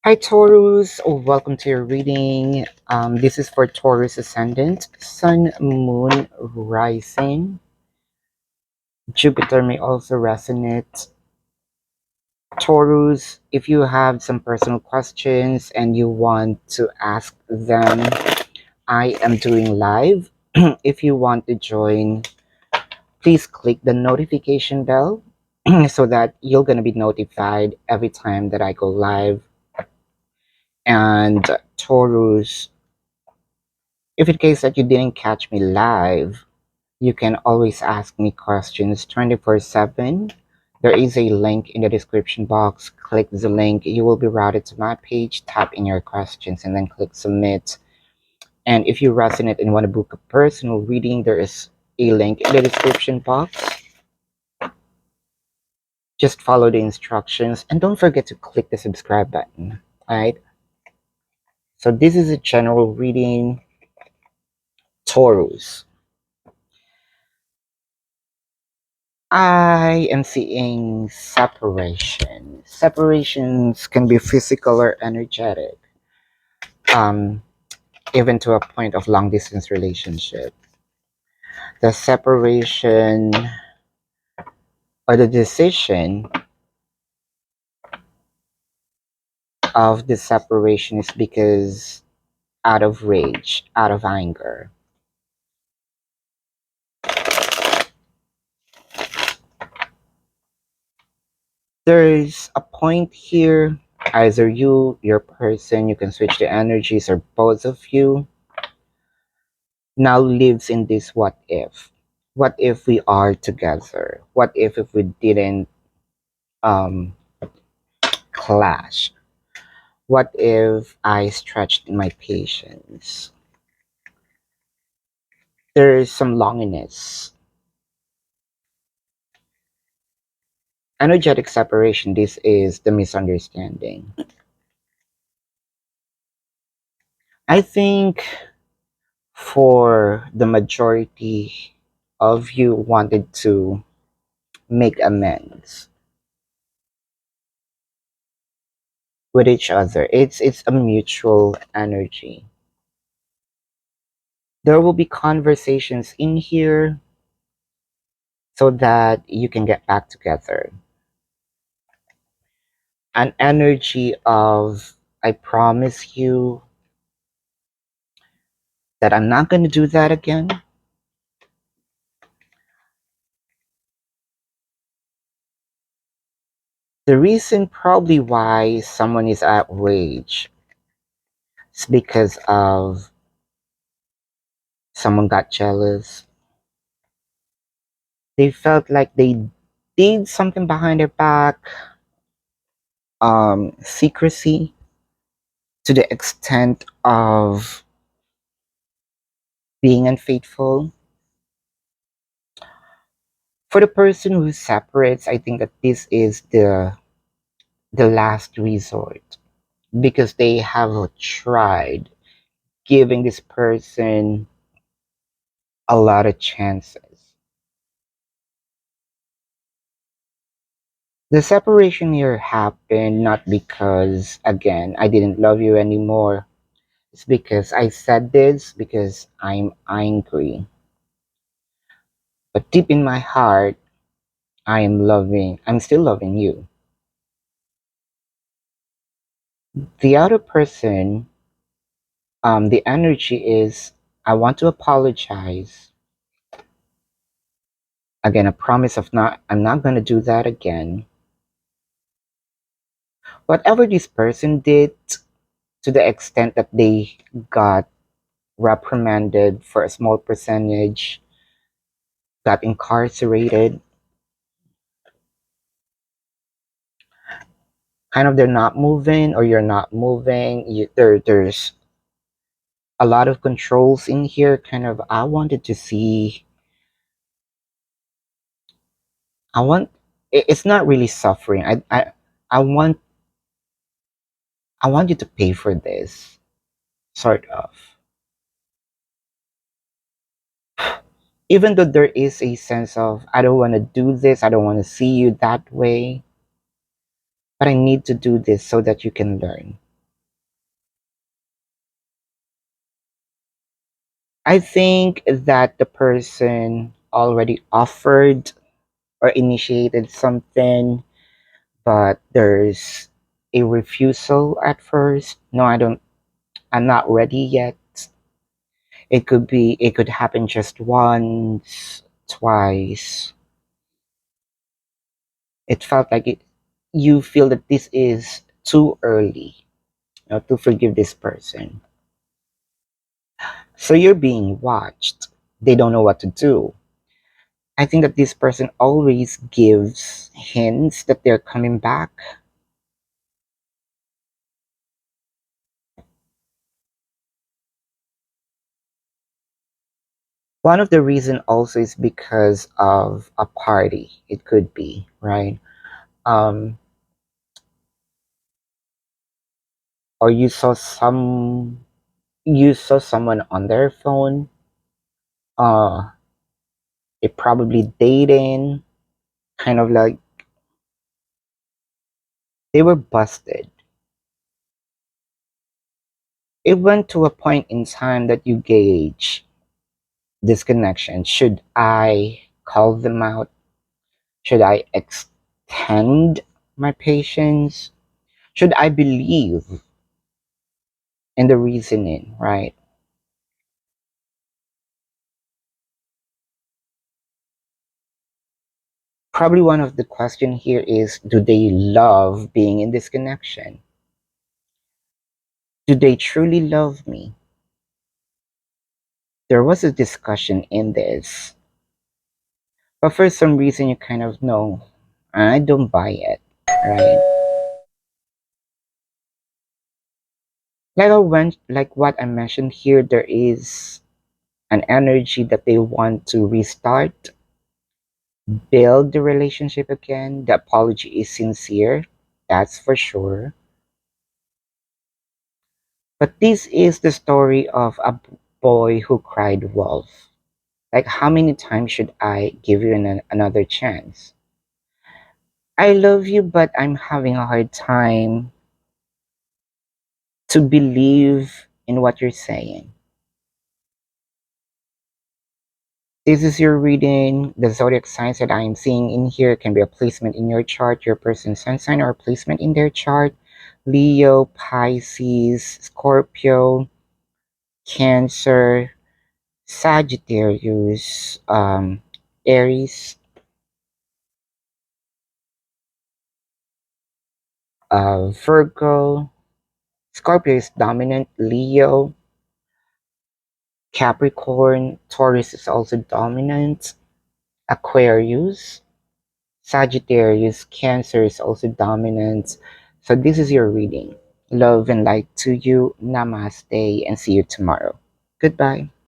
Hi Taurus, welcome to your reading. This is for Taurus Ascendant, Sun, Moon, Rising. Jupiter may also resonate. Taurus, if you have some personal questions and you want to ask them, I am doing live. If you want to join, please click the notification bell so that you're going to be notified every time that I go live. And Taurus, if in case that you didn't catch me live, you can always ask me questions 24/7. There is a link in the description box. Click the link. You will be routed to my page. Tap in your questions and then click submit. And if you resonate and want to book a personal reading, there is a link in the description box. Just follow the instructions and don't forget to click the subscribe button. Alright? So this is a general reading. Taurus. I am seeing separation. Separations can be physical or energetic, um, even to a point of long distance relationship. The separation or the decision of the separation is because out of rage, out of anger. There's a point here, either you, your person, you can switch the energies, or both of you now lives in this what if. What if we are together? What if we didn't um, clash? What if I stretched my patience? There is some longiness. Energetic separation, this is the misunderstanding. I think for the majority of you wanted to make amends with each other. It's a mutual energy. There will be conversations in here so that you can get back together. An energy of, I promise you that I'm not going to do that again. The reason probably why someone is outraged is because of someone got jealous. They felt like they did something behind their back, secrecy to the extent of being unfaithful. For the person who separates, I think that this is the last resort because they have tried giving this person a lot of chances. The separation here happened not because, again, I didn't love you anymore. It's because I said this because I'm angry. But deep in my heart, I'm still loving you. The other person, the energy is, I want to apologize. Again, a promise of I'm not going to do that again. Whatever this person did, to the extent that they got reprimanded for a small percentage, got incarcerated, kind of they're not moving or you're not moving. There's a lot of controls in here. Kind of, I wanted to see, I want, it's not really suffering. I want, I want you to pay for this, sort of. Even though there is a sense of, I don't want to do this, I don't want to see you that way, but I need to do this so that you can learn. I think that the person already offered or initiated something, but there's a refusal at first. No, I'm not ready yet. It could happen just once, twice. It felt like you feel that this is too early, to forgive this person. So you're being watched. They don't know what to do. I think that this person always gives hints that they're coming back. One of the reason also is because of a party. It could be, right? Um, or you saw someone on their phone. They probably dating, kind of like they were busted. It went to a point in time that you gauge this connection. Should I call them out? Should I extend my patience? Should I believe in the reasoning, right? Probably one of the question here is, do they love being in this connection? Do they truly love me? There was a discussion in this, but for some reason you kind of know, I don't buy it, right? Like what I mentioned here, there is an energy that they want to restart, build the relationship again. The apology is sincere, that's for sure. But this is the story of a boy who cried wolf. Like, how many times should I give you another chance? I love you, but I'm having a hard time to believe in what you're saying. This is your reading. The zodiac signs that I am seeing in here can be a placement in your chart, your person's sun sign, or a placement in their chart. Leo, Pisces, Scorpio, Cancer, Sagittarius, Aries, Virgo. Scorpio is dominant. Leo, Capricorn, Taurus is also dominant. Aquarius, Sagittarius, Cancer is also dominant. So this is your reading. Love and light to you. Namaste and see you tomorrow. Goodbye.